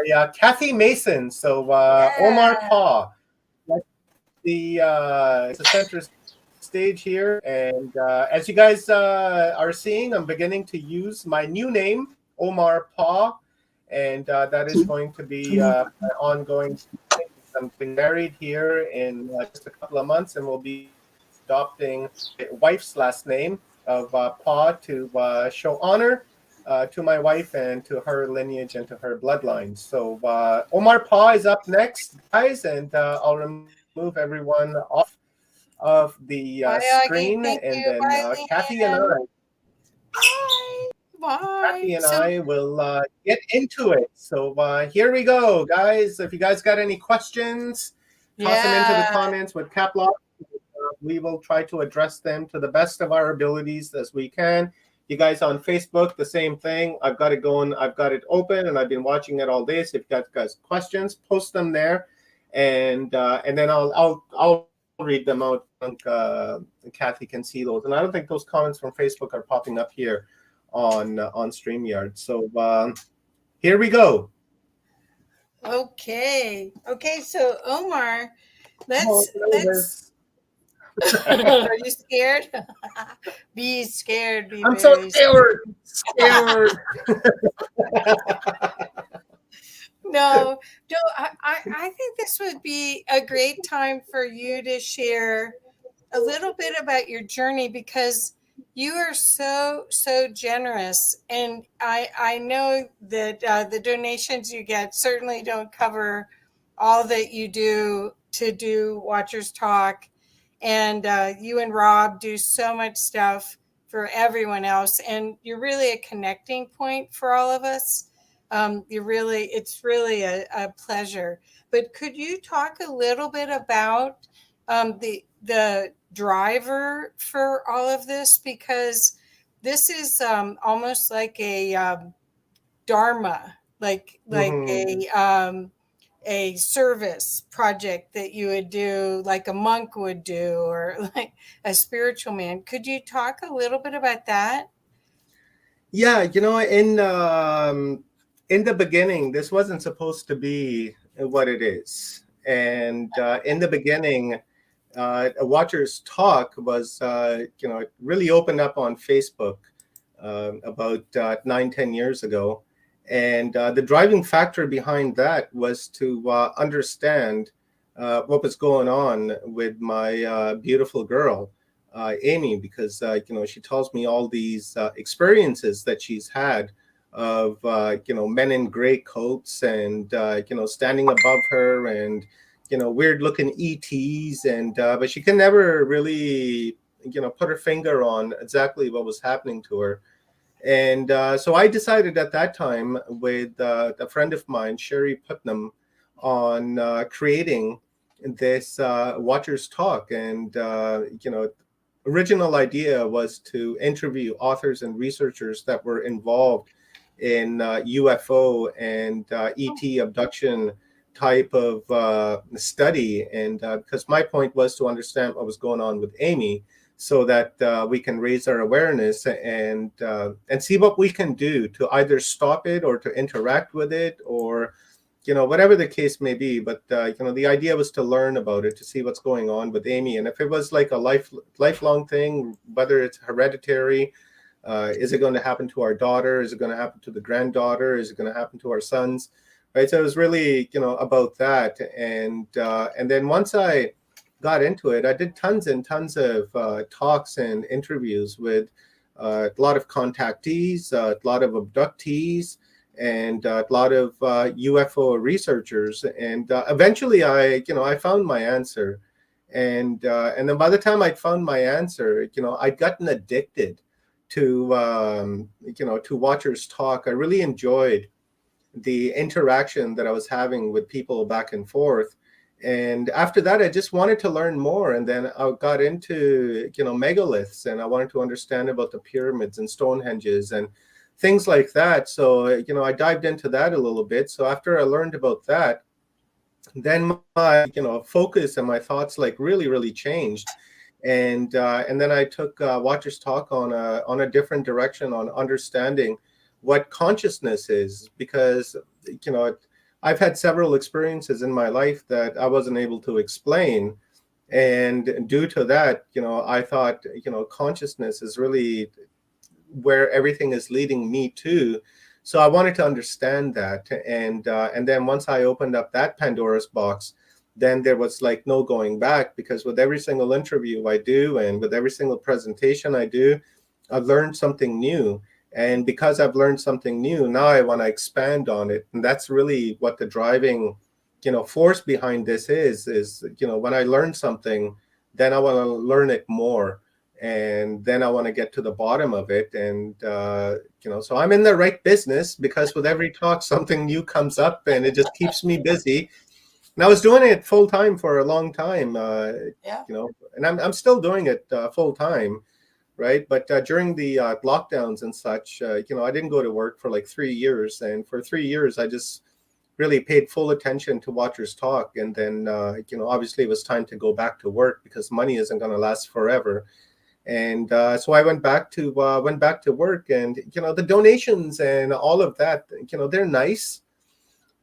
by Kathy Mason. So Omar Yeah. Pa, it's the center stage here, and as you guys are seeing, I'm beginning to use my new name, Omar Pa, and that is going to be my ongoing. I'm getting married here in just a couple of months, and we'll be adopting my wife's last name of Pa to show honor to my wife and to her lineage and to her bloodline. So Omar Pa is up next, guys, and I'll remove everyone off of the Bye, Augie. screen, Thank and you. then Bye, Leanne. Bye. Bye. Kathy and So, I will get into it. So here we go, guys. If you guys got any questions, toss them into the yeah. comments with cap lock. We will try to address them to the best of our abilities as we can. You guys on Facebook, the same thing. I've got it going. I've got it open, and I've been watching it all day. So if you guys questions, post them there, and then I'll read them out. I think Kathy can see those, and I don't think those comments from Facebook are popping up here on StreamYard. So here we go. Okay. Okay. So, Omar, Oh, let's. nervous. Are you scared? Be scared. Be I'm so very scared. scared. Scared. No, no. I think this would be a great time for you to share a little bit about your journey because you are so generous, and I know that the donations you get certainly don't cover all that you do to do Watchers Talk, and you and Rob do so much stuff for everyone else, and you're really a connecting point for all of us. It's really a pleasure. But could you talk a little bit about the driver for all of this, because this is almost like a dharma, like Mhm. a service project that you would do, like a monk would do, or like a spiritual man. Could you talk a little bit about that? Yeah, in the beginning, this wasn't supposed to be what it is. And in the beginning, a Watcher's Talk was, it really opened up on Facebook about 9, 10 years ago. And the driving factor behind that was to understand what was going on with my beautiful girl, Amy, because she tells me all these experiences that she's had of men in gray coats and standing above her and weird looking ETs, and but she can never really put her finger on exactly what was happening to her. And so I decided at that time with a friend of mine, Sherry Putnam, on creating this Watchers Talk. And original idea was to interview authors and researchers that were involved in UFO and ET abduction type of study. And because my point was to understand what was going on with Amy, so that we can raise our awareness and see what we can do to either stop it or to interact with it, or whatever the case may be. But the idea was to learn about it, to see what's going on with Amy, and if it was like a lifelong thing, whether it's hereditary, is it going to happen to our daughter, is it going to happen to the granddaughter, is it going to happen to our sons, right? So it was really about that. And then once I got into it, I did tons and tons of talks and interviews with a lot of contactees, a lot of abductees, and a lot of UFO researchers. And eventually, I found my answer. And then by the time I'd found my answer, I'd gotten addicted to Watchers Talk. I really enjoyed the interaction that I was having with people back and forth. And after that, I just wanted to learn more. And then I got into, megaliths, and I wanted to understand about the pyramids and Stonehenges and things like that. So, I dived into that a little bit. So after I learned about that, then my, focus and my thoughts like really, really changed. And then I took Watchers Talk on a different direction, on understanding what consciousness is, because I've had several experiences in my life that I wasn't able to explain. And due to that, I thought, consciousness is really where everything is leading me to. So I wanted to understand that, and then once I opened up that Pandora's box, then there was like no going back, because with every single interview I do and with every single presentation I do, I've learned something new. And because I've learned something new, now I want to expand on it. And that's really what the driving, force behind this is, when I learn something, then I want to learn it more. And then I want to get to the bottom of it. And, so I'm in the right business, because with every talk, something new comes up and it just keeps me busy. And I was doing it full time for a long time, Yeah. and I'm still doing it full time, right? But during the lockdowns and such, I didn't go to work for like 3 years, and for 3 years I just really paid full attention to Watchers Talk. And then, obviously it was time to go back to work, because money isn't going to last forever. And so I went back to work, and the donations and all of that, they're nice,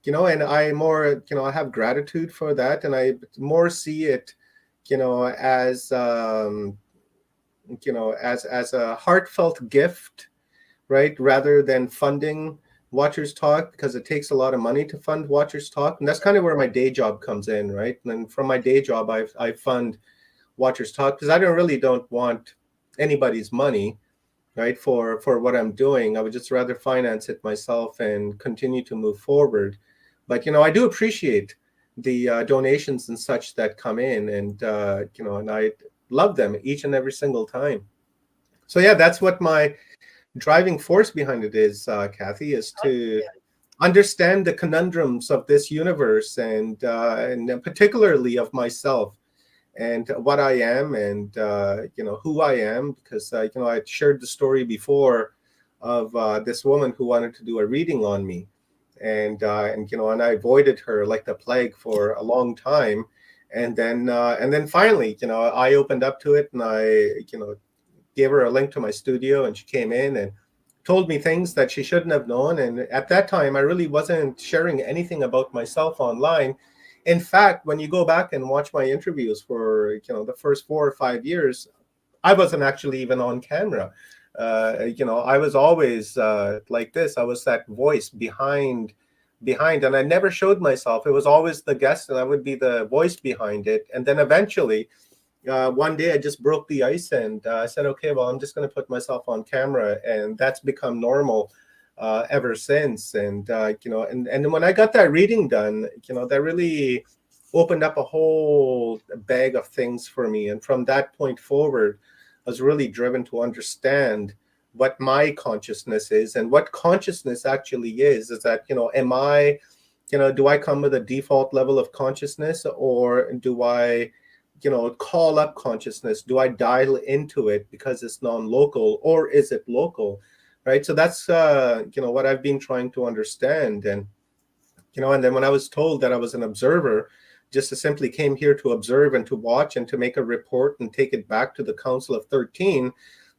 and I more, I have gratitude for that, and I more see it, as as a heartfelt gift, right, rather than funding Watchers Talk, because it takes a lot of money to fund Watchers Talk, and that's kind of where my day job comes in, right? And then from my day job, I fund Watchers Talk, because I don't want anybody's money, right, for what I'm doing. I would just rather finance it myself and continue to move forward. But I do appreciate the donations and such that come in, and and I love them each and every single time. So yeah, that's what my driving force behind it is, Kathy, is to understand the conundrums of this universe, and particularly of myself, and what I am, and who I am, because I shared the story before of this woman who wanted to do a reading on me, and I avoided her like the plague for a long time, and then finally, I opened up to it, and I gave her a link to my studio, and she came in and told me things that she shouldn't have known. And at that time, I really wasn't sharing anything about myself online. In fact, when you go back and watch my interviews for the first 4 or 5 years, I wasn't actually even on camera. I was always like this. I was that voice behind, and I never showed myself. It was always the guest, and I would be the voice behind it. And then eventually, one day I just broke the ice, and I said, okay, well, I'm just going to put myself on camera, and that's become normal ever since. And and when I got that reading done, that really opened up a whole bag of things for me. And from that point forward, I was really driven to understand what my consciousness is, and what consciousness actually is that, am I, do I come with a default level of consciousness, or do I call up consciousness? Do I dial into it because it's non-local, or is it local? Right. So that's what I've been trying to understand. And then when I was told that I was an observer, just to simply came here to observe and to watch and to make a report and take it back to the Council of 13,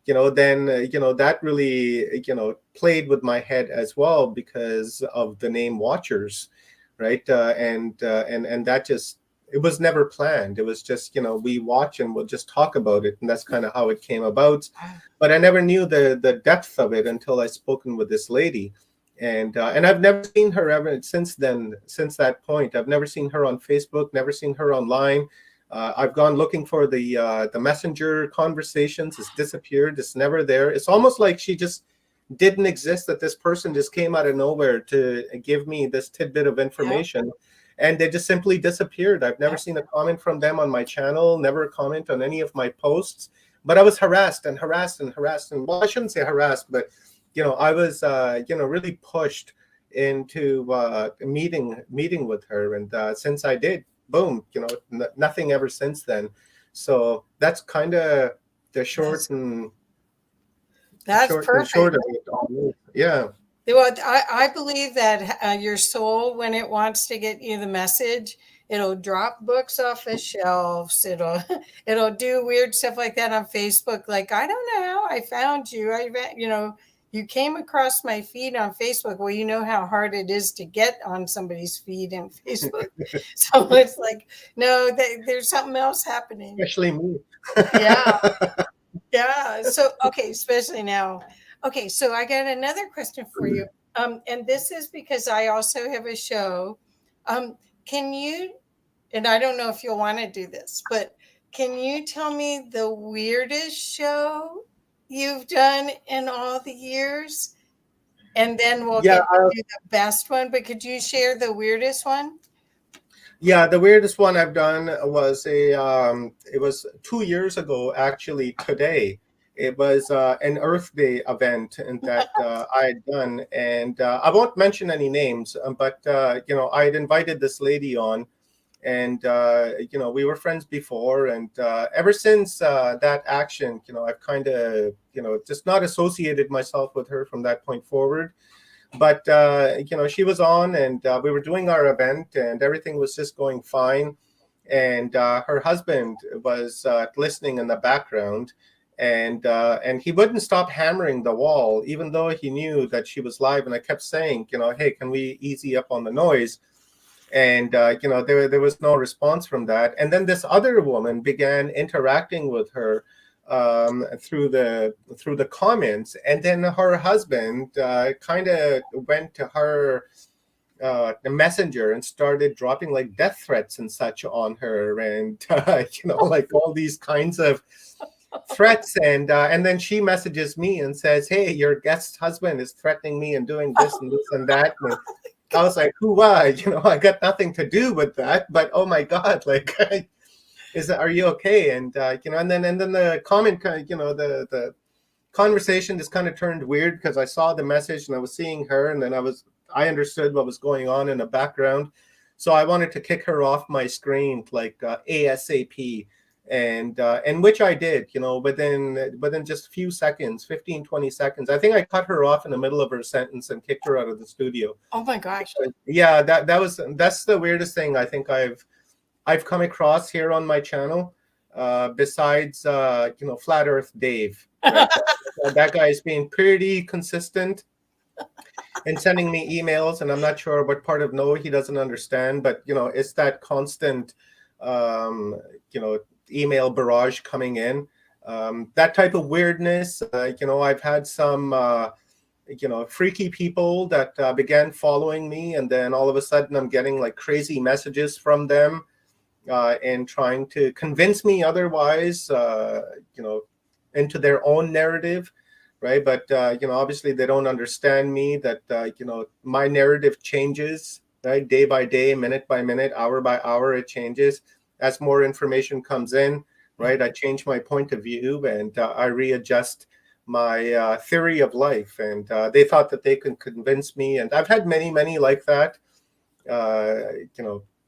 then that really played with my head as well, because of the name Watchers, right? And that just, it was never planned. It was just, we watch and we'll just talk about it, and that's kind of how it came about. But I never knew the depth of it until I spoken with this lady, and I've never seen her ever since then. Since that point, I've never seen her on Facebook, never seen her online. I've gone looking for the messenger conversations. It's disappeared. It's never there. It's almost like she just didn't exist, that this person just came out of nowhere to give me this tidbit of information, and they just simply disappeared. I've never seen a comment from them on my channel, never a comment on any of my posts. But I was harassed and harassed and harassed, and well, I shouldn't say harassed, but I was really pushed into meeting with her, and since I did, boom, nothing ever since then. So that's kind of the short and That's short and perfect. short of it. Yeah. Well, I believe that your soul, when it wants to get you the message, it'll drop books off the shelves. It'll it'll do weird stuff like that on Facebook. Like, I don't know how I found you. you came across my feed on Facebook. Well, you know how hard it is to get on somebody's feed in Facebook. So it's like, no, there's something else happening. Especially me. Yeah. Yeah. So, okay, especially now. Okay. So I got another question for you. And this is because I also have a show. Can you, and I don't know if you'll want to do this, but can you tell me the weirdest show you've done in all the years? And then we'll Yeah, get to the best one. But could you share the weirdest one? yeah. The weirdest one I've done was it was 2 years ago, actually. Today, it was an Earth Day event and that I had done, and I won't mention any names, but I had invited this lady on, and we were friends before, and ever since that action, I've kind of just not associated myself with her from that point forward. But she was on, and we were doing our event, and everything was just going fine. And her husband was listening in the background, and he wouldn't stop hammering the wall, even though he knew that she was live. And I kept saying, hey, can we easy up on the noise? And there was no response from that. And then this other woman began interacting with her through the comments, and then her husband kind of went to her the messenger and started dropping like death threats and such on her, and like all these kinds of threats. And then she messages me and says, hey, your guest husband is threatening me and doing this and this and that. And I was like, who? Why? I got nothing to do with that. But oh my God, like, are you okay? And and then the comment, the conversation just kind of turned weird because I saw the message and I was seeing her, and then I understood what was going on in the background, so I wanted to kick her off my screen like ASAP. And which I did, within just a few seconds, 15, 20 seconds. I think I cut her off in the middle of her sentence and kicked her out of the studio. Oh my gosh. Yeah, that's the weirdest thing I think I've come across here on my channel, besides Flat Earth Dave. Right? That guy is being pretty consistent and sending me emails, and I'm not sure what part of no he doesn't understand, but it's that constant email barrage coming in, that type of weirdness. I've had some freaky people that began following me, and then all of a sudden I'm getting like crazy messages from them and trying to convince me otherwise, into their own narrative, right? But obviously they don't understand me, that my narrative changes, right? Day by day, minute by minute, hour by hour, it changes as more information comes in, right? I change my point of view, and I readjust my theory of life. And they thought that they could convince me, and I've had many like that.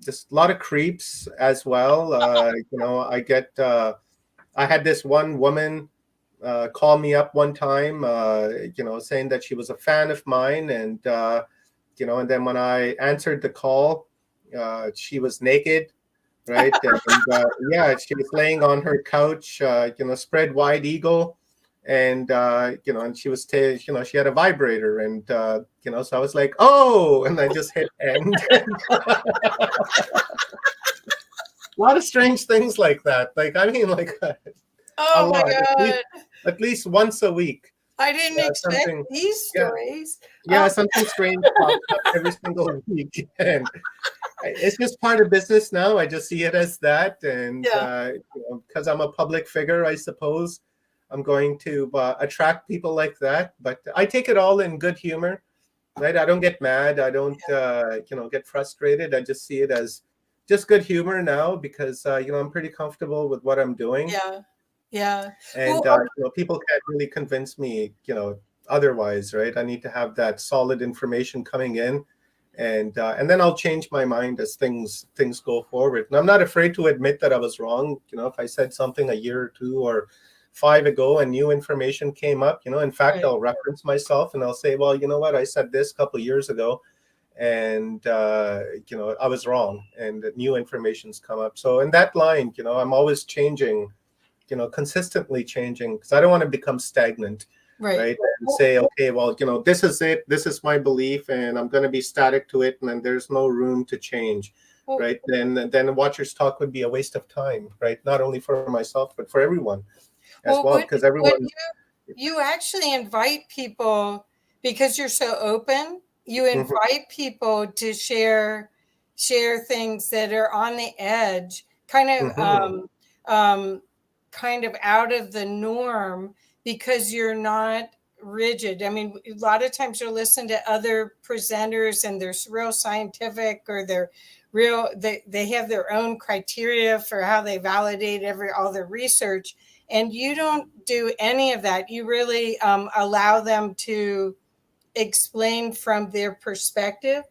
Just a lot of creeps as well. I had this one woman call me up one time, saying that she was a fan of mine, and and then when I answered the call, she was naked, right? And yeah, she was laying on her couch, spread wide eagle, and and she was she had a vibrator, and so I was like, oh, and I just hit end. A lot of strange things like that. Like, I mean, like a Oh my lot, God. at least once a week. I didn't expect these stories. Yeah, something strange pops up every single week. And it's just part of business now. I just see it as that. And because I'm a public figure, I suppose I'm going to attract people like that. But I take it all in good humor, right? I don't get mad. I don't, get frustrated. I just see it as just good humor now, because, I'm pretty comfortable with what I'm doing. Yeah. Yeah. And people can't really convince me, otherwise, right? I need to have that solid information coming in, and then I'll change my mind as things go forward. And I'm not afraid to admit that I was wrong. If I said something a year or 2 or 5 ago and new information came up, in fact, right, I'll reference myself and I'll say, well, you know what, I said this a couple of years ago, and I was wrong, and new information's come up. So in that line, I'm always changing, consistently changing, because I don't want to become stagnant, right? and say, okay, well, this is it, this is my belief, and I'm going to be static to it, and then there's no room to change, well, right? Then Watchers Talk would be a waste of time, right? Not only for myself, but for everyone as well, well, because what everyone. you actually invite people because you're so open. You Mhm, invite people to share things that are on the edge, mhm, um, kind of out of the norm, because you're not rigid. I mean, a lot of times you'll listen to other presenters and they're real scientific, or they have their own criteria for how they validate all their research, and you don't do any of that. You really allow them to explain from their perspective.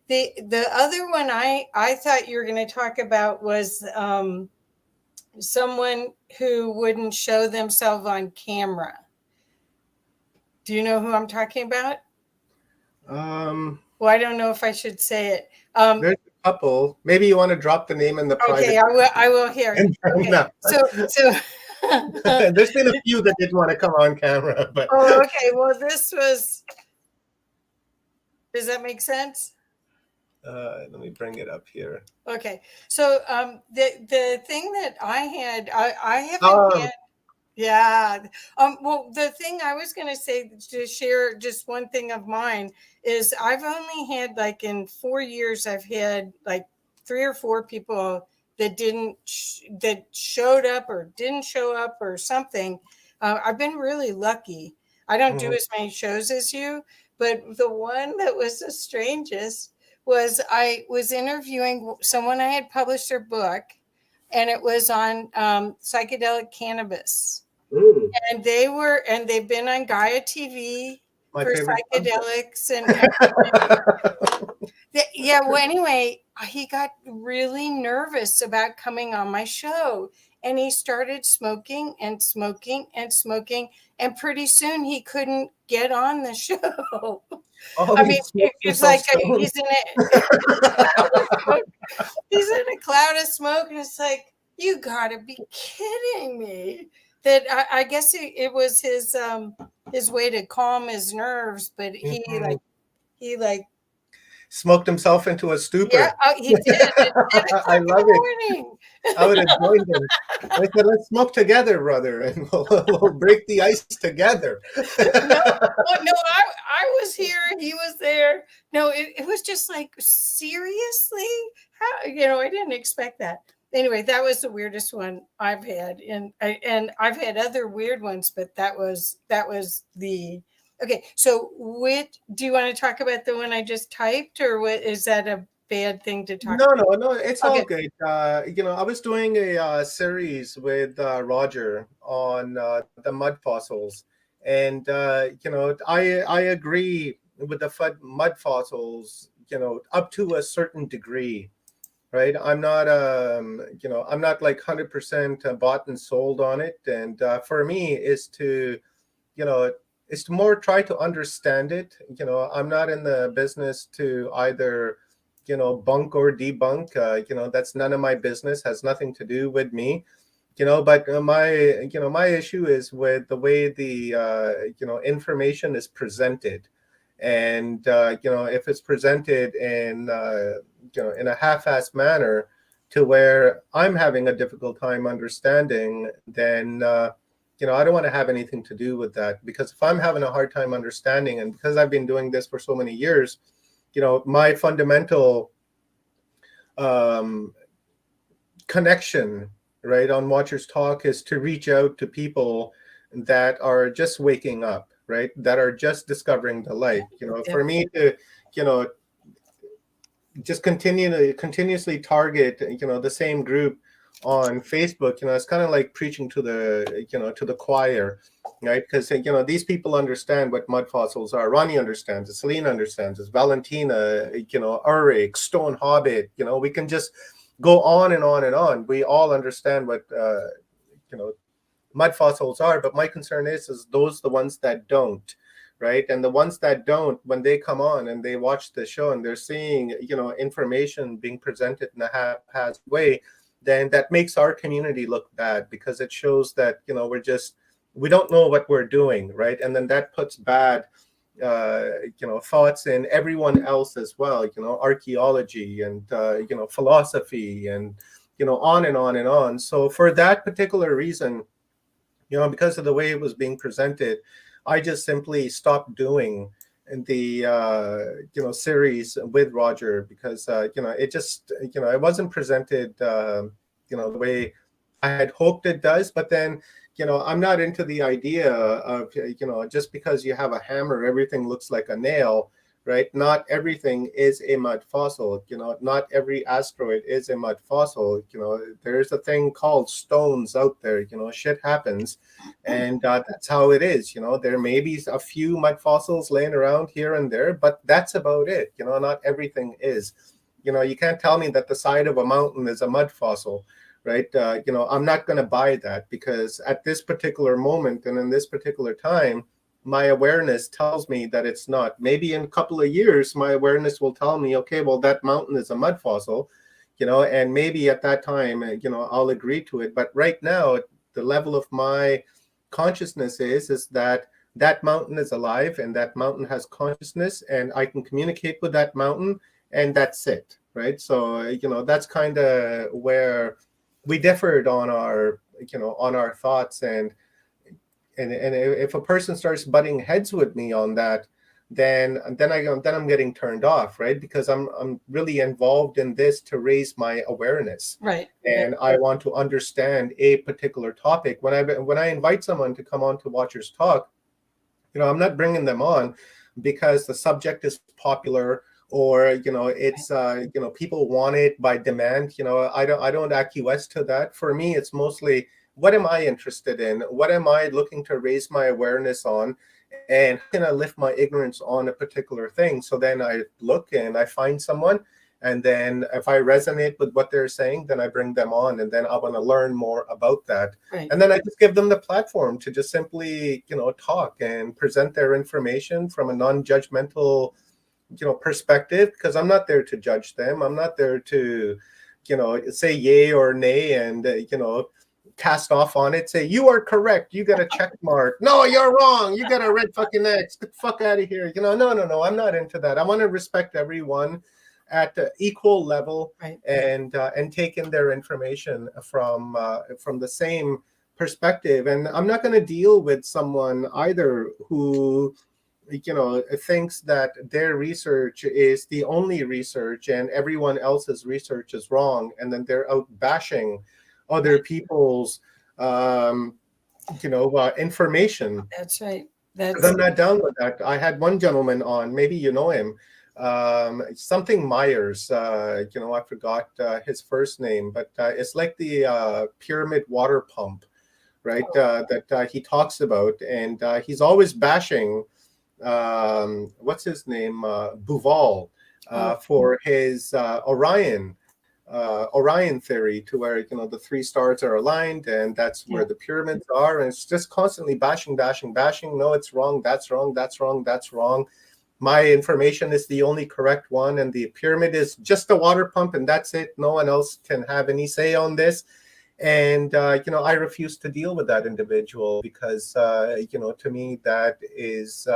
The other one I thought you were going to talk about was someone who wouldn't show themselves on camera. Do you know who I'm talking about? um Well, I don't know if I should say it. there's a couple. Maybe you want to drop the name in the Okay, private. I will hear. Okay, No. so There's been a few that didn't want to come on camera, but oh, okay. Well, this was. Does that make sense? let me bring it up here. Okay, so the thing that I haven't Um, had. Yeah. Well, the thing I was going to say, to share just one thing of mine, is I've only had, like, in 4 years, I've had like 3 or 4 people that showed up or didn't show up or something. I've been really lucky. I don't do mhm. as many shows as you, but the one that was the strangest was I was interviewing someone. I had published their book, and it was on psychedelic cannabis, Mm, and they've been on Gaia TV my for favorite subject. psychedelics and yeah. Well, anyway, he got really nervous about coming on my show, and he started smoking and smoking and smoking, and pretty soon he couldn't get on the show. Oh, I he mean, smokes it's himself like stoned. he's in a cloud of smoke. He's in a cloud of smoke, and it's like, you gotta be kidding me. That I guess it was his way to calm his nerves, but Mhm. he like Smoked himself into a yeah, stupor. oh, he did at 10 I o'clock in love it. the morning. I would have joined him. I said, let's smoke together, brother, and we'll break the ice together. No, well, no, I was here, he was there. No, it was just like, seriously? How, I didn't expect that. Anyway, that was the weirdest one I've had. And I've had other weird ones, but that was the okay. So do you want to talk about the one I just typed, or what, is that a bad thing to talk No, no, no. It's about? all Okay. good. I was doing a series with Roger on the mud fossils, and I agree with the mud fossils. Up to a certain degree, right? I'm not like 100% bought and sold on it, and for me you know, is to more try to understand it. I'm not in the business to either bunk or debunk. That's none of my business, has nothing to do with me. But my issue is with the way the information is presented. And if it's presented in in a half-assed manner to where I'm having a difficult time understanding, then I don't want to have anything to do with that. Because if I'm having a hard time understanding, and because I've been doing this for so many years, my fundamental um, connection, right, on Watchers Talk is to reach out to people that are just waking up, right, that are just discovering the light. Yep. For me to, you know, just continuously target, the same group on Facebook, it's kind of like preaching to the choir, right? Because these people understand what mud fossils are. Ronnie understands it. Celine understands it. Valentina, Ulrich, Stone Hobbit. We can just go on and on and on. We all understand what you know mud fossils are. But my concern is those the ones that don't, right? And the ones that don't, when they come on and they watch the show and they're seeing information being presented in a haphazard way, then that makes our community look bad, because it shows that we're just we don't know what we're doing, right? And then that puts bad thoughts in everyone else as well, archaeology and philosophy, and on and on and on. So for that particular reason, because of the way it was being presented, I just simply stopped doing the series with Roger, because it just it wasn't presented the way I had hoped it does. But then I'm not into the idea of just because you have a hammer, everything looks like a nail, right? Not everything is a mud fossil. Not every asteroid is a mud fossil. There's a thing called stones out there. Shit happens, and that's how it is. There may be a few mud fossils laying around here and there, but that's about it. Not everything is. You can't tell me that the side of a mountain is a mud fossil, right? I'm not going to buy that, because at this particular moment and in this particular time, my awareness tells me that it's not. Maybe in a couple of years, my awareness will tell me, okay, well, that mountain is a mud fossil, and maybe at that time, I'll agree to it. But right now, the level of my consciousness is that that mountain is alive, and that mountain has consciousness, and I can communicate with that mountain, and that's it, right? So, that's kind of where we differed on our thoughts. And if a person starts butting heads with me on that, then I'm getting turned off, right? Because I'm really involved in this to raise my awareness, Right. and I want to understand a particular topic. When I invite someone to come on to Watchers Talk, I'm not bringing them on because the subject is popular, or it's people want it by demand. I don't acquiesce to that. For me, it's mostly, what am I interested in? What am I looking to raise my awareness on? And how can I lift my ignorance on a particular thing? So then I look and I find someone, and then if I resonate with what they're saying, then I bring them on, and then I want to learn more about that. Right. And then I just give them the platform to just simply, talk and present their information from a non-judgmental, perspective, because I'm not there to judge them. I'm not there to, say yay or nay and, cast off on it, say, you are correct, you got a check mark. No, you're wrong, you got a red fucking X. Get the fuck out of here. No, I'm not into that. I want to respect everyone at equal level, Right. and take in their information from the same perspective. And I'm not going to deal with someone either who thinks that their research is the only research and everyone else's research is wrong, and then they're out bashing other people's information. That's right. I'm not down with that. I had one gentleman on, maybe you know him, something Myers. I forgot his first name, but it's like the pyramid water pump, right? That he talks about, and he's always bashing. What's his name? Buval, for his Orion theory, to where the three stars are aligned, and that's where the pyramids are. And it's just constantly bashing. No, it's wrong. That's wrong. That's wrong. My information is the only correct one, and the pyramid is just a water pump, and that's it. No one else can have any say on this. And I refuse to deal with that individual, because to me that is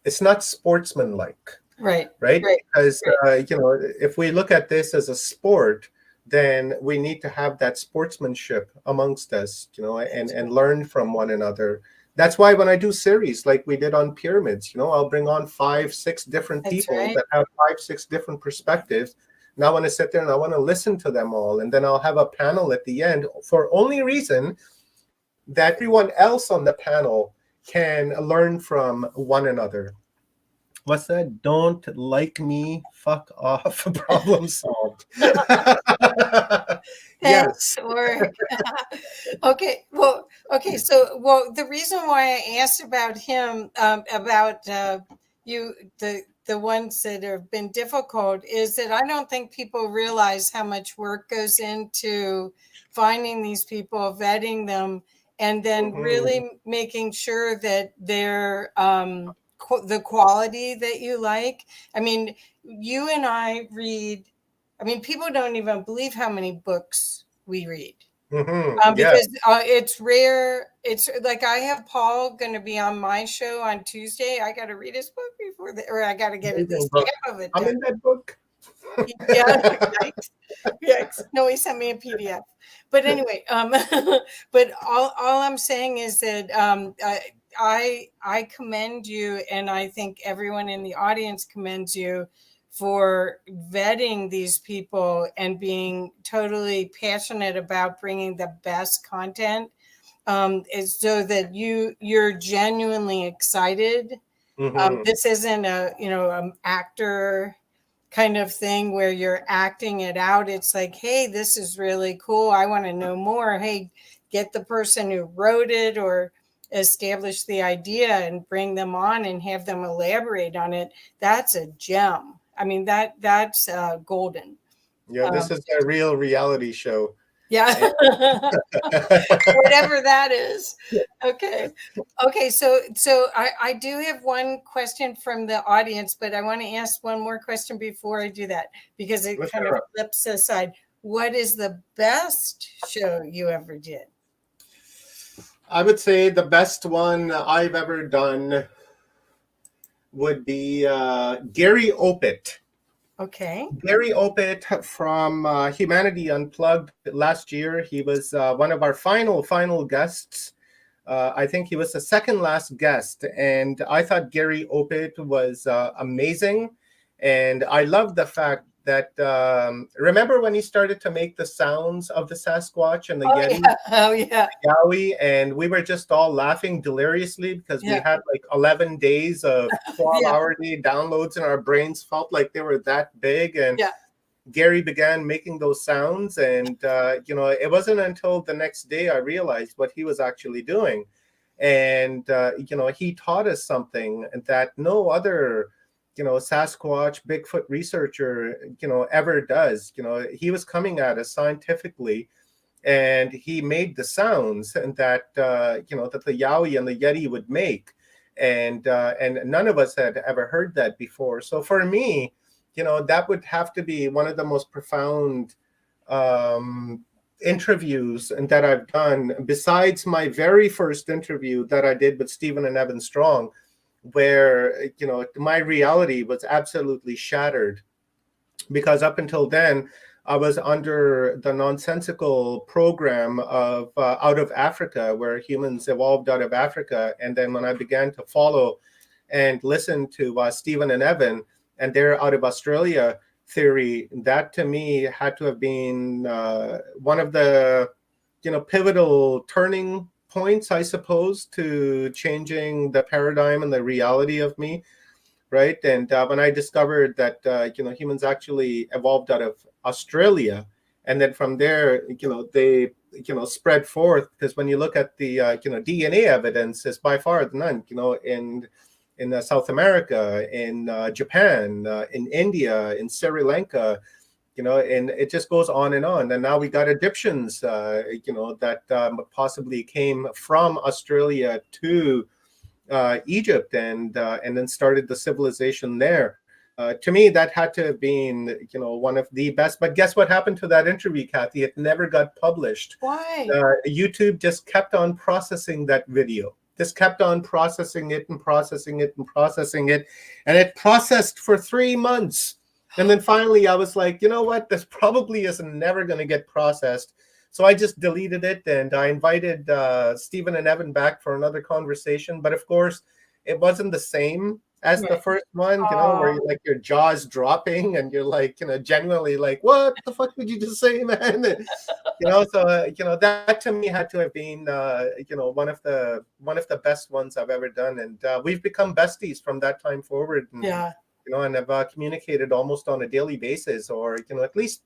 it's not sportsmanlike. Right. Because if we look at this as a sport, then we need to have that sportsmanship amongst us, and learn from one another. That's why when I do series like we did on pyramids, I'll bring on 5-6 different people that have 5-6 different perspectives. And I want to sit there and I want to listen to them all. And then I'll have a panel at the end, for only reason that everyone else on the panel can learn from one another. What's that? Don't like me, fuck off. Problem solved. Yes. Okay. So the reason why I asked about him, about the ones that have been difficult, is that I don't think people realize how much work goes into finding these people, vetting them, and then really making sure that they're the quality that you like. I mean, you and I read, people don't even believe how many books we read. Yeah. because it's rare. It's like I have Paul going to be on my show on Tuesday. I got to read his book before or I got to get the Amazing book. stamp of it I'm done. in that book. Yeah, yikes. Yikes. No, he sent me a PDF. But anyway, but all I'm saying is that I commend you, and I think everyone in the audience commends you for vetting these people and being totally passionate about bringing the best content, is so that you're genuinely excited. Hmm. This isn't a actor kind of thing where you're acting it out. It's like, hey, this is really cool. I want to know more. Hey, get the person who wrote it or established the idea and bring them on and have them elaborate on it. That's a gem. I mean, that's golden. Yeah, this Um, is a real reality show. yeah. And Whatever that is. Okay. Okay. So I do have one question from the audience, but I want to ask one more question before I do that because it let's kind of flips aside. What is the best show you ever did? I would say the best one I've ever done would be Gary Opit. Okay. Gary Opit from Humanity Unplugged last year. He was one of our final guests. I think he was the second last guest, and I thought Gary Opit was amazing. And I loved the fact that remember when he started to make the sounds of the Sasquatch and the Oh Yeti, yeah. Oh yeah. Yowie, and we were just all laughing deliriously because we Yeah. had like 11 days of 12 Yeah. hour day downloads, and our brains felt like they were that big. And Yeah. Gary began making those sounds, and it wasn't until the next day I realized what he was actually doing. And he taught us something that no other Sasquatch Bigfoot researcher ever does. He was coming at us scientifically, and he made the sounds and that that the Yowie and the Yeti would make, and none of us had ever heard that before. So for me, that would have to be one of the most profound um, interviews and that I've done, besides my very first interview that I did with Stephen and Evan Strong, where my reality was absolutely shattered, because up until then I was under the nonsensical program of out of Africa, where humans evolved out of Africa. And then when I began to follow and listen to Stephen and Evan and their out of Australia theory, that to me had to have been one of the pivotal turning points, I suppose, to changing the paradigm and the reality of me, right? And when I discovered that humans actually evolved out of Australia, and then from there they spread forth, because when you look at the DNA evidence, is by far none in South America, in Japan, in India, in Sri Lanka, and it just goes on and on. And now we got Egyptians, that possibly came from Australia to Egypt, and then started the civilization there. To me, that had to have been one of the best. But guess what happened to that interview, Kathy? It never got published. Why? YouTube just kept on processing that video. Just kept on processing it and processing it and processing it, and it processed for 3 months. And then finally, I was like, you know what? This probably is never going to get processed. So I just deleted it, and I invited Stephen and Evan back for another conversation. But of course, it wasn't the same as the Right. first one, where Oh, you're like your jaw's dropping and you're like, genuinely like, what the fuck did you just say, man? So that to me had to have been one of the best ones I've ever done, and we've become besties from that time forward, yeah. and have communicated almost on a daily basis, or at least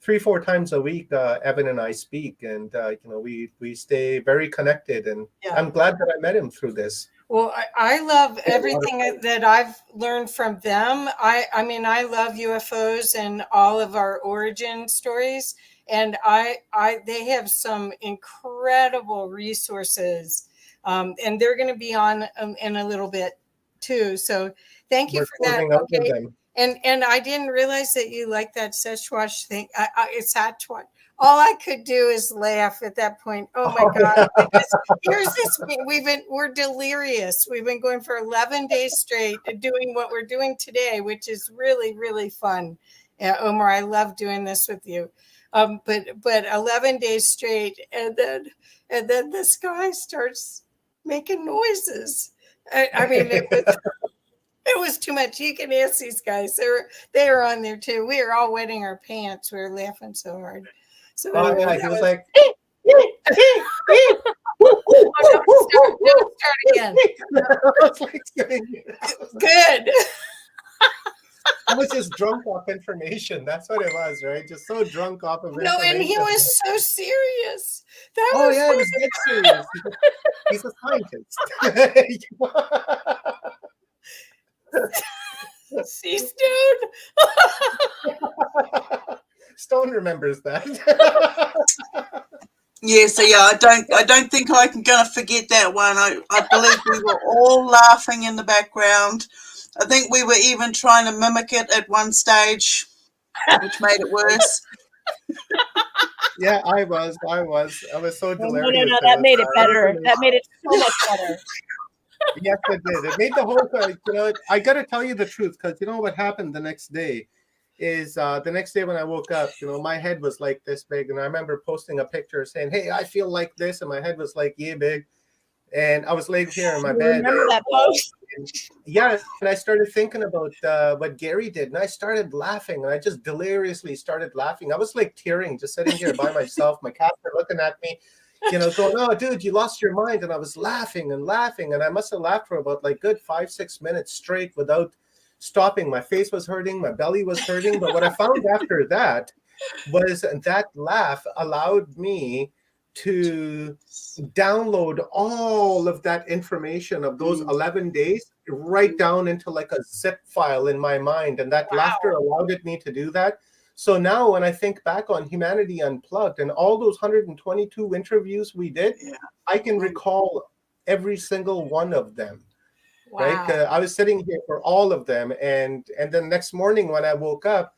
3-4 times a week. Evan and I speak, and we stay very connected, and Yeah. I'm glad that I met him through this. Well, I love everything that I've learned from them. I mean, I love UFOs and all of our origin stories, and they have some incredible resources, and they're going to be on in a little bit too. So thank you We're for that. closing out with Okay, them. and I didn't realize that you like that Sasquatch thing. It's Sasquatch. all I could do is laugh at that point. Oh my God. Because here's this, we're delirious. We've been going for 11 days straight doing what we're doing today, which is really, really fun. Omar, I love doing this with you. But 11 days straight, and then this guy starts making noises. I mean, it was too much. You can ask these guys. They were on there too. We were all wetting our pants. We were laughing so hard. So oh yeah, he was like, start again. Good. I was just drunk off information. That's what it was, right? Just so drunk off of information. No, and he was so serious. Oh yeah, he was dead serious. He's a scientist. See, Stone? Stone remembers that. Yeah, so yeah, I don't think I'm gonna forget that one. I believe we were all laughing in the background. I think we were even trying to mimic it at one stage, which made it worse. Yeah, I was so delirious. No, that made it better. That made it so much better. Yes, it did. It made the whole thing, I got to tell you the truth, because you know what happened the next day is the next day when I woke up, my head was like this big. And I remember posting a picture saying, hey, I feel like this. And my head was like, yeah, big. And I was laying here in my bed. Remember that post? Yeah. And I started thinking about what Gary did. And I started laughing. And I just deliriously started laughing. I was like tearing, just sitting here by myself. My cats were looking at me, going, oh, dude, you lost your mind. And I was laughing and laughing. And I must have laughed for about like good 5-6 minutes straight without stopping. My face was hurting. My belly was hurting. But what I found after that was that laugh allowed me to download all of that information of those 11 days right down into like a zip file in my mind. And that laughter allowed me to do that. So now when I think back on Humanity Unplugged and all those 122 interviews we did, I can recall every single one of them. Wow. Right? I was sitting here for all of them. And then next morning when I woke up,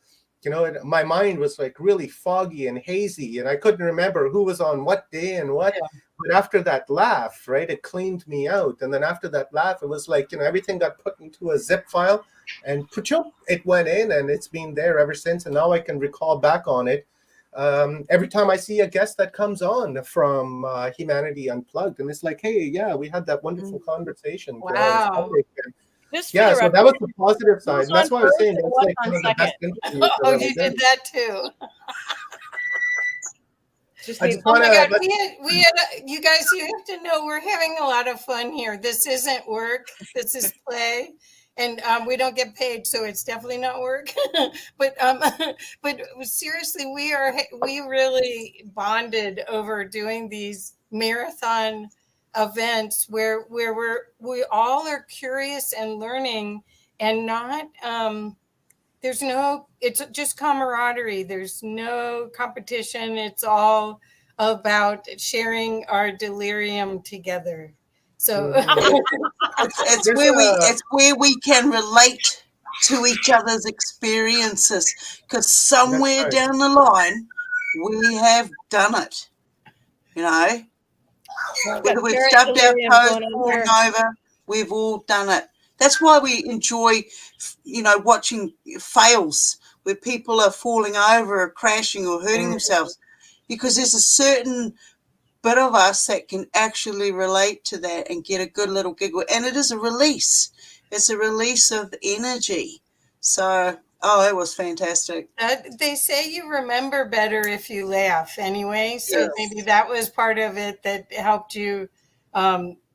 my mind was like really foggy and hazy, and I couldn't remember who was on what day and what. Yeah. But after that laugh, right, it cleaned me out. And then after that laugh, it was like, everything got put into a zip file and it went in, and it's been there ever since. And now I can recall back on it every time I see a guest that comes on from Humanity Unplugged. And it's like, hey, yeah, we had that wonderful conversation. Wow. Yeah, so that was the positive side. And that's why I was saying that's like one of the best interviews. Oh, you did that too. Oh my God, we had you guys, you have to know we're having a lot of fun here. This isn't work. This is play. And we don't get paid, so it's definitely not work. but seriously, we really bonded over doing these marathon events where we all are curious and learning, and not it's just camaraderie. There's no competition. It's all about sharing our delirium together. So it's where we can relate to each other's experiences, because somewhere down the line we have done it, whether we've stubbed our toes, fallen over, we've all done it. That's why we enjoy, watching fails where people are falling over or crashing or hurting themselves, because there's a certain bit of us that can actually relate to that and get a good little giggle. And it is a release. It's a release of energy. So, it was fantastic. They say you remember better if you laugh anyway. So maybe that was part of it that helped you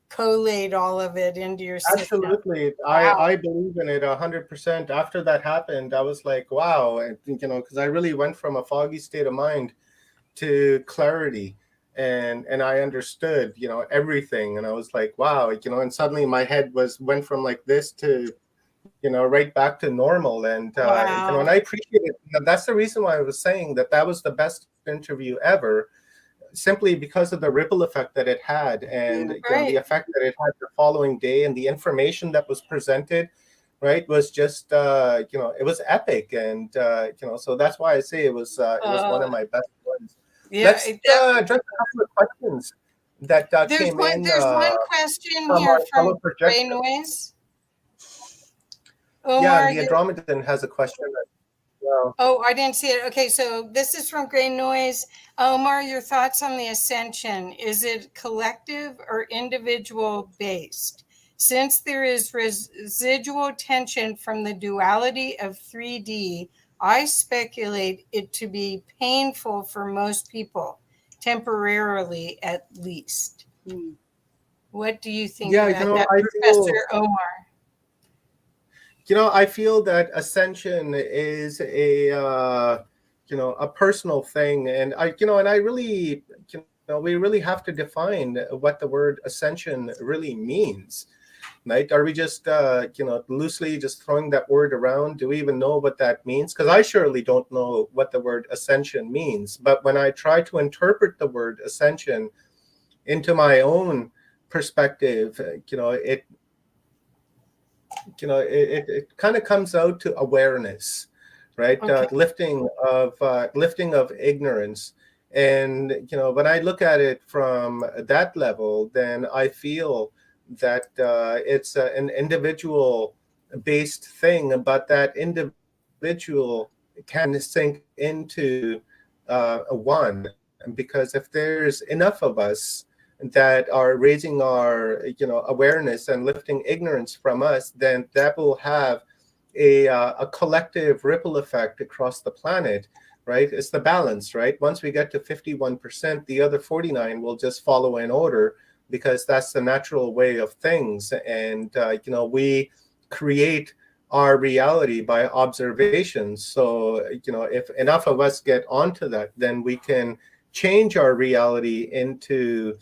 collate all of it into your system. Absolutely. Wow. I believe in it 100%. After that happened, I was like, wow. And, because I really went from a foggy state of mind to clarity. And I understood, everything. And I was like, wow, and suddenly my head went from like this to, right back to normal. And, and I appreciate it. That's the reason why I was saying that was the best interview ever, simply because of the ripple effect that it had, and the effect that it had the following day, and the information that was presented, right, was just, it was epic. And, so that's why I say it was one of my best ones. Let's address a couple of questions that came in There's one question from here our from fellow Gray projector. Noise. Yeah, Omar, the Andromedan has a question as well. oh, I didn't see it. Okay, so this is from Gray Noise. Omar, your thoughts on the ascension. Is it collective or individual based? Since there is residual tension from the duality of 3D, I speculate it to be painful for most people, temporarily at least. What do you think Yeah, about that, Professor Omar? I feel that ascension is a a personal thing, and I really we really have to define what the word ascension really means. Right? Are we just loosely just throwing that word around? Do we even know what that means? Because I surely don't know what the word ascension means. But when I try to interpret the word ascension into my own perspective, it kind of comes out to awareness, right? Okay. Lifting of ignorance. And when I look at it from that level, then I feel that it's an individual based thing, but that individual can sink into a one, because if there's enough of us that are raising our awareness and lifting ignorance from us, then that will have a collective ripple effect across the planet, right? It's the balance, right? Once we get to 51%, the other 49 will just follow in order, because that's the natural way of things. And we create our reality by observation. So if enough of us get onto that, then we can change our reality into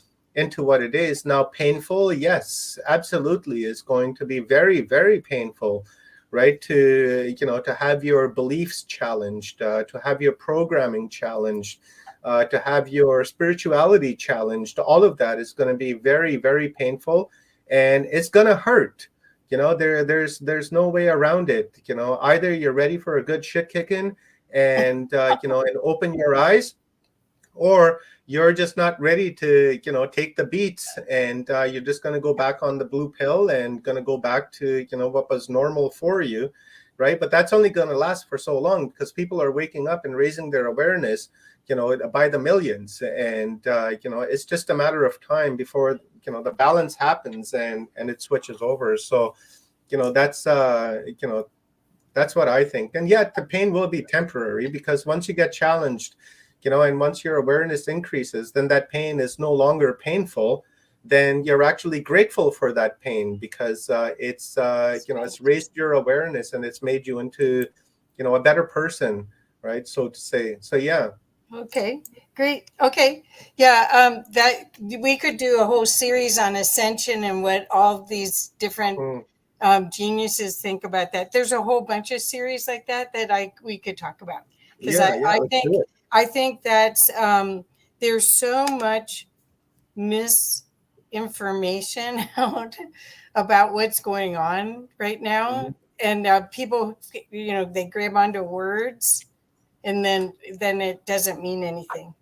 what it is. Now, painful, yes, absolutely, is going to be very, very painful, right? To have your beliefs challenged, to have your programming challenged, to have your spirituality challenged. All of that is going to be very, very painful, and it's going to hurt. There's no way around it. Either you're ready for a good shit kicking and and open your eyes, or you're just not ready to take the beats, and you're just going to go back on the blue pill and going to go back to what was normal for you, right? But that's only going to last for so long, because people are waking up and raising their awareness by the millions, and it's just a matter of time before the balance happens and it switches over. So that's that's what I think. And yet the pain will be temporary, because once you get challenged, and once your awareness increases, then that pain is no longer painful. Then you're actually grateful for that pain, because it's raised your awareness and it's made you into a better person, right? So to say. So yeah. Okay, great. Okay, yeah, that we could do a whole series on ascension and what all these different geniuses think about that. There's a whole bunch of series like that we could talk about, because I think that's there's so much misinformation out about what's going on right now, and people, they grab onto words, and then it doesn't mean anything.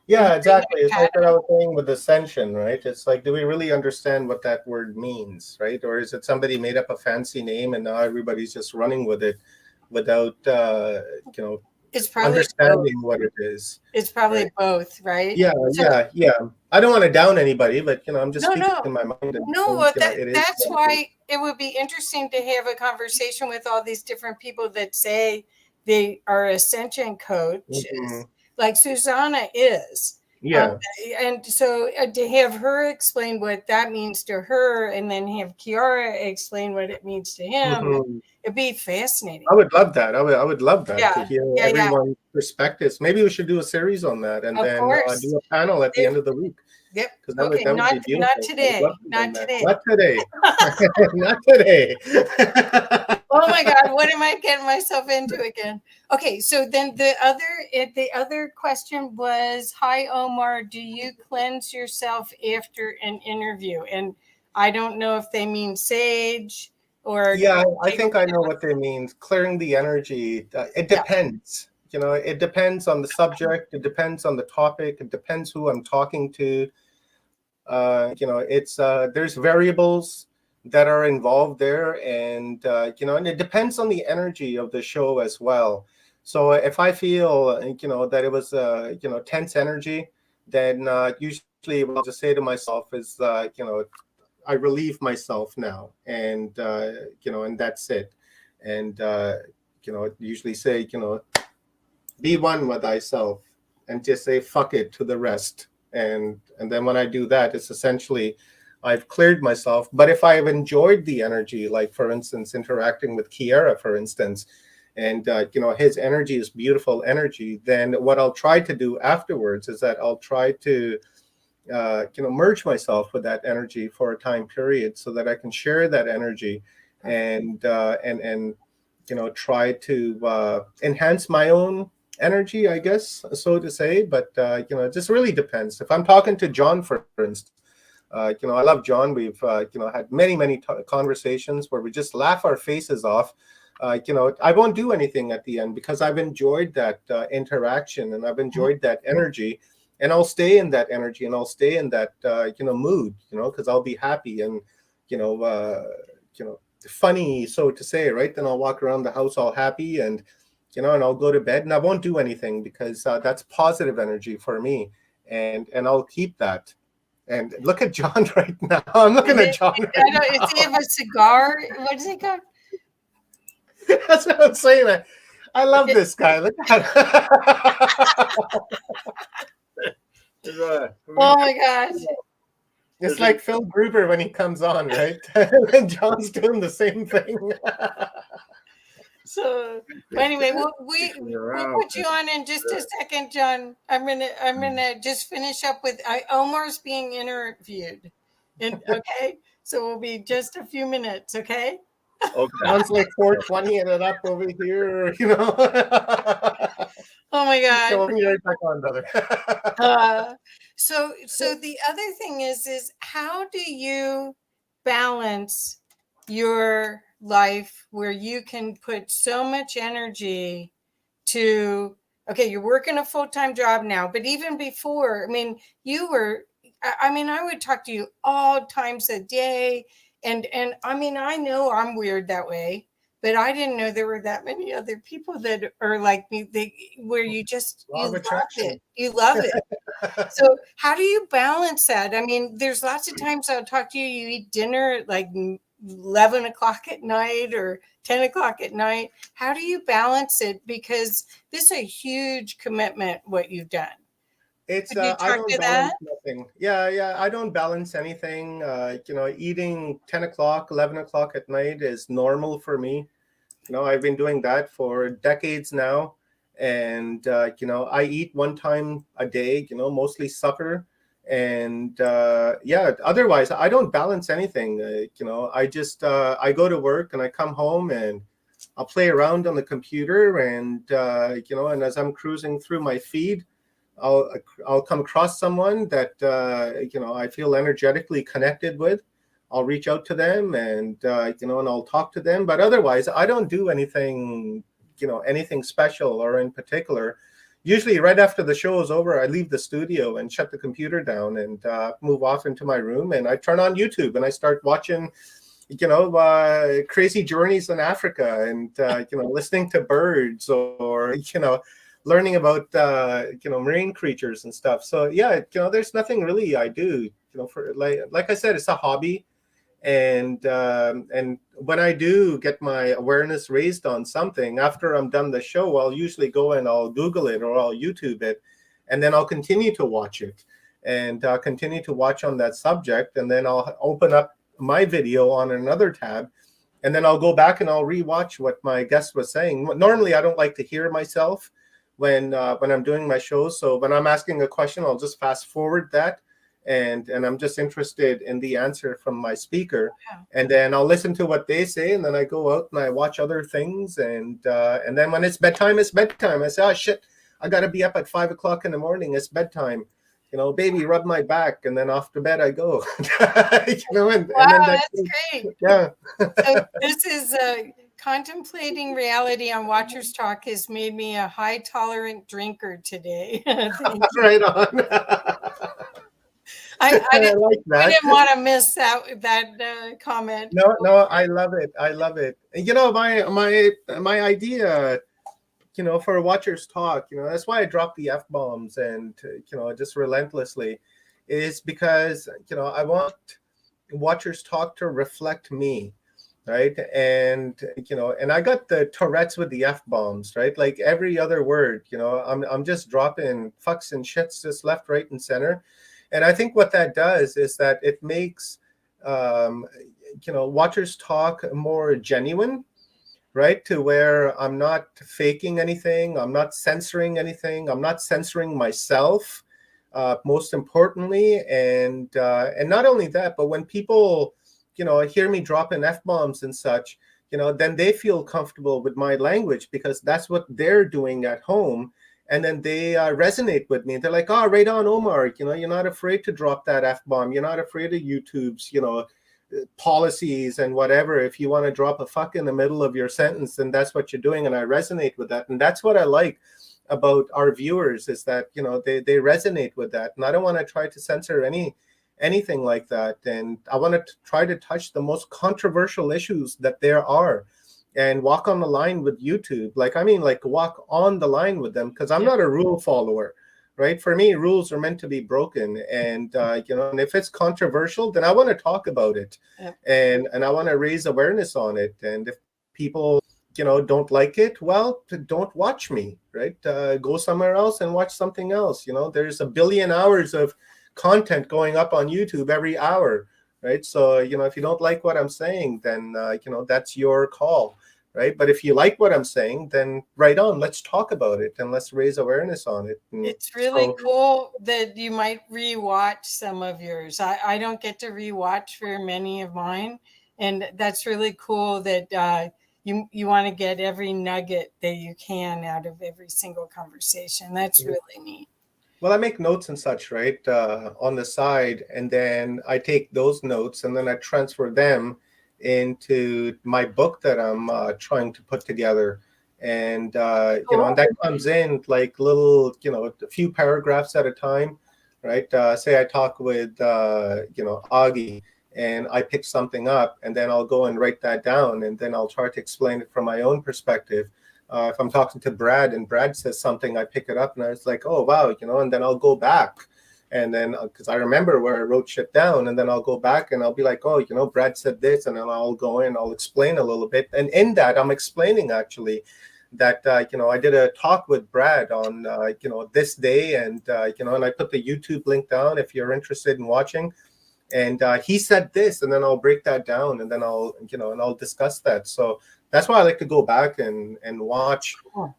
Yeah, exactly. It's like what I was saying with ascension, right? It's like, do we really understand what that word means, right? Or is it somebody made up a fancy name and now everybody's just running with it without it's probably understanding both. what it is? It's probably both, right? Yeah, yeah. I don't want to down anybody, but I'm just speaking in my mind. That's why it would be interesting to have a conversation with all these different people that say they are ascension coaches, like Susanna is. Yeah. And so to have her explain what that means to her, and then have Kiara explain what it means to him, it'd be fascinating. I would love that. I would love that, to hear everyone's perspectives. Maybe we should do a series on that, and then do a panel at the end of the week. Yep. That would be beautiful. Not today. Not today. Not today. Not today. Oh my God, what am I getting myself into again? Okay, so then the other question was, hi Omar, do you cleanse yourself after an interview? And I don't know if they mean sage or I think I know what they mean. Clearing the energy. It depends. it depends on the subject, it depends on the topic, it depends who I'm talking to. It's there's variables that are involved there, and and it depends on the energy of the show as well. So if I feel that it was tense energy, then usually what I'll just say to myself is I relieve myself now, and and that's it. And usually say be one with thyself, and just say fuck it to the rest. And then when I do that, it's essentially I've cleared myself. But if I have enjoyed the energy, like for instance interacting with Kiera, for instance, and his energy is beautiful energy, then what I'll try to do afterwards is that I'll try to merge myself with that energy for a time period, so that I can share that energy and try to enhance my own energy, I guess, so to say. But it just really depends. If I'm talking to John, for instance, I love John. We've had many conversations where we just laugh our faces off. I won't do anything at the end because I've enjoyed that interaction, and I've enjoyed that energy, and I'll stay in that energy, and I'll stay in that mood, because I'll be happy and funny, so to say, right? Then I'll walk around the house all happy, and and I'll go to bed, and I won't do anything because that's positive energy for me, and I'll keep that. And look at John right now. I'm looking at John right now. Is he have a cigar? What is it called? That's what I'm saying. I love this guy. Look at Oh my gosh. It's like Phil Gruber when he comes on, right? And John's doing the same thing. So anyway, we'll put you on in just a second, John. I'm gonna just finish up with Omar's being interviewed, and okay, so we'll be just a few minutes, okay? Okay. Sounds like 420 and it up over here, Oh my God. So we'll be right back on, brother. So the other thing is how do you balance your life where you can put so much energy to, okay, you're working a full-time job now, but even before, I would talk to you all times a day. And I know I'm weird that way, but I didn't know there were that many other people that are like me, where you love it. You love it. So how do you balance that? There's lots of times I'll talk to you, you eat dinner at like 11 o'clock at night or 10 o'clock at night. How do you balance it? Because this is a huge commitment, what you've done. It's I don't balance nothing. Yeah, I don't balance anything. Eating 10 o'clock, 11 o'clock at night is normal for me. I've been doing that for decades now. And I eat one time a day, mostly supper. And otherwise I don't balance anything. I just I go to work and I come home and I'll play around on the computer, and and as I'm cruising through my feed, I'll come across someone that I feel energetically connected with. I'll reach out to them, and and I'll talk to them. But otherwise, I don't do anything anything special or in particular. Usually, right after the show is over, I leave the studio and shut the computer down and move off into my room, and I turn on YouTube and I start watching crazy journeys in Africa, and listening to birds, or learning about marine creatures and stuff. So there's nothing really I do for like I said, it's a hobby. And when I do get my awareness raised on something after I'm done the show, I'll usually go and I'll Google it or I'll YouTube it, and then I'll continue to watch it and continue to watch on that subject, and then I'll open up my video on another tab, and then I'll go back and I'll rewatch what my guest was saying. Normally I don't like to hear myself when I'm doing my shows. So when I'm asking a question, I'll just fast forward that, and I'm just interested in the answer from my speaker, and then I'll listen to what they say, and then I go out and I watch other things, and then when it's bedtime, it's bedtime. I say, oh shit, I gotta be up at 5 o'clock in the morning. It's bedtime. Baby, rub my back, and then off to bed I go. And wow, then that's great. Yeah. So this is contemplating reality on Watchers Talk has made me a high tolerant drinker today. Thank you. Right on. I I didn't, like I that. didn't want to miss that comment. No, I love it. I love it. And, my idea, for Watchers Talk, that's why I drop the F-bombs and, just relentlessly, is because, I want Watchers Talk to reflect me, right? And, and I got the Tourette's with the F-bombs, right? Like every other word, I'm just dropping fucks and shits just left, right, and center. And I think what that does is that it makes, Watchers Talk more genuine, right? To where I'm not faking anything, I'm not censoring anything, I'm not censoring myself, most importantly. And not only that, but when people, hear me dropping F-bombs and such, then they feel comfortable with my language because that's what they're doing at home. And then they resonate with me. They're like, oh, right on, Omar, you're not afraid to drop that F-bomb. You're not afraid of YouTube's, policies and whatever. If you want to drop a fuck in the middle of your sentence, then that's what you're doing. And I resonate with that. And that's what I like about our viewers, is that, they resonate with that. And I don't want to try to censor anything like that. And I want to try to touch the most controversial issues that there are and walk on the line with YouTube. Like walk on the line with them, because I'm not a rule follower. Right. For me, rules are meant to be broken. And, and if it's controversial, then I want to talk about it. And I want to raise awareness on it. And if people, don't like it, well, don't watch me. Right. Go somewhere else and watch something else. There's a billion hours of content going up on YouTube every hour. Right. So, if you don't like what I'm saying, then, that's your call. Right. But if you like what I'm saying, then right on, let's talk about it and let's raise awareness on it. And it's really cool that you might rewatch some of yours. I don't get to rewatch very many of mine. And that's really cool that you want to get every nugget that you can out of every single conversation. That's really neat. Well, I make notes and such, right, on the side. And then I take those notes and then I transfer them into my book that I'm trying to put together. And, and that comes in like little, a few paragraphs at a time, right? Say I talk with, Augie, and I pick something up, and then I'll go and write that down, and then I'll try to explain it from my own perspective. If I'm talking to Brad and Brad says something, I pick it up and I was like, oh, wow, and then I'll go back. And then, because I remember where I wrote shit down, and then I'll go back and I'll be like, oh, Brad said this, and then I'll go in, I'll explain a little bit. And in that, I'm explaining actually that, I did a talk with Brad on, this day, and, and I put the YouTube link down if you're interested in watching. And he said this, and then I'll break that down, and then I'll, and I'll discuss that. So that's why I like to go back and watch,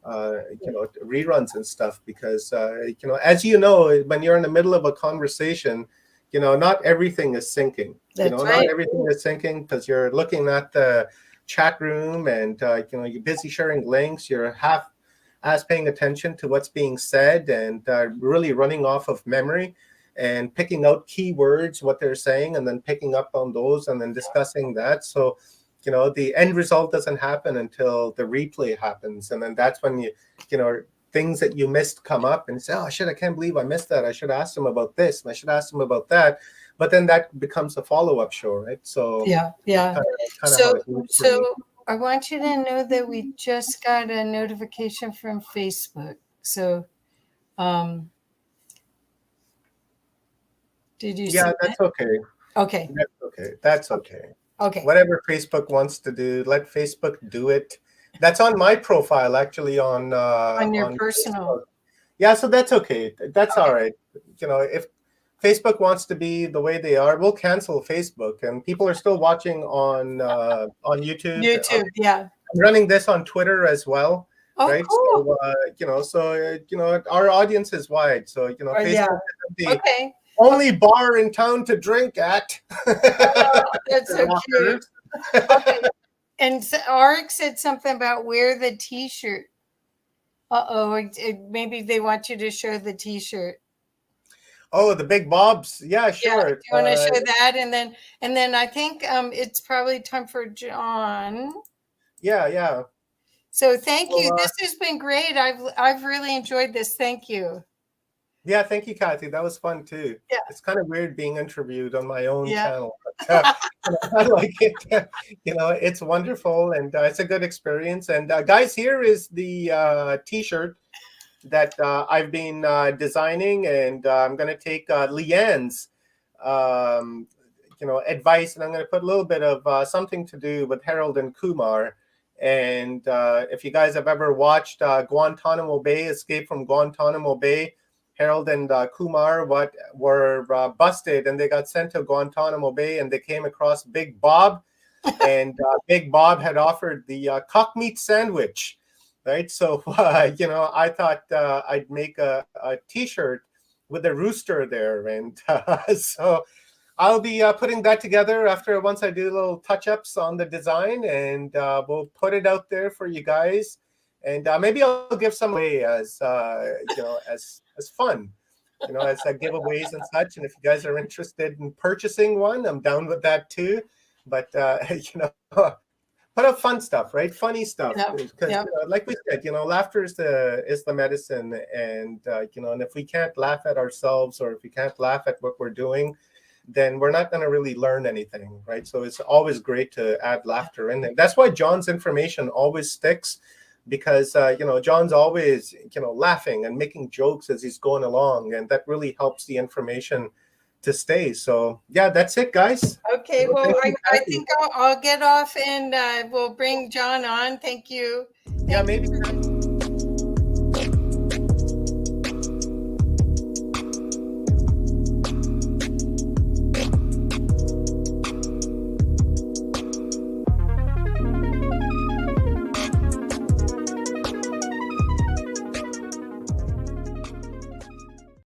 reruns and stuff, because, as when you're in the middle of a conversation, not everything is syncing. That's right. Not everything is syncing because you're looking at the chat room and, you're busy sharing links. You're half-ass paying attention to what's being said and really running off of memory and picking out keywords, what they're saying, and then picking up on those and then discussing that. So, the end result doesn't happen until the replay happens. And then that's when things that you missed come up and say, oh, shit, I can't believe I missed that. I should ask them about this. And I should ask them about that. But then that becomes a follow-up show, right? So yeah. So I want you to know that we just got a notification from Facebook. So, did you see that? That's okay. Okay. That's okay. Okay. Whatever Facebook wants to do, let Facebook do it. That's on my profile, actually, on your personal. Facebook. Yeah, so that's okay. That's all right. If Facebook wants to be the way they are, we'll cancel Facebook, and people are still watching on YouTube. YouTube, yeah. I'm running this on Twitter as well. Oh, right. cool. So, our audience is wide. So, Facebook is the only bar in town to drink at. That's so cute. Okay. And Arik said something about wear the T-shirt. Maybe they want you to show the T-shirt. Oh, the big bobs. Yeah, sure. Do you want to show that? And then I think it's probably time for John. Yeah. So thank you. Well, This has been great. I've really enjoyed this. Thank you. yeah, thank you, Kathy. That was fun too. Yeah. It's kind of weird being interviewed on my own Yeah. channel, but I like it. It's wonderful, and it's a good experience. And guys, here is the T-shirt that I've been designing, and I'm going to take Leanne's, advice, and I'm going to put a little bit of something to do with Harold and Kumar. And if you guys have ever watched Guantanamo Bay, Escape from Guantanamo Bay, Harold and Kumar were busted, and they got sent to Guantanamo Bay, and they came across Big Bob, and Big Bob had offered the cock meat sandwich, right? So I thought I'd make a T-shirt with a rooster there, and so I'll be putting that together once I do little touch-ups on the design, and we'll put it out there for you guys. And maybe I'll give some away as fun, as giveaways and such. And if you guys are interested in purchasing one, I'm down with that too. But put up fun stuff, right? Funny stuff, because like we said, laughter is the medicine, and and if we can't laugh at ourselves, or if we can't laugh at what we're doing, then we're not going to really learn anything, right? So it's always great to add laughter in there. That's why John's information always sticks, because John's always laughing and making jokes as he's going along, and that really helps the information to stay. So yeah, that's it, guys. Okay, well, I think I'll get off, and we'll bring John on. Thank you. Yeah, maybe.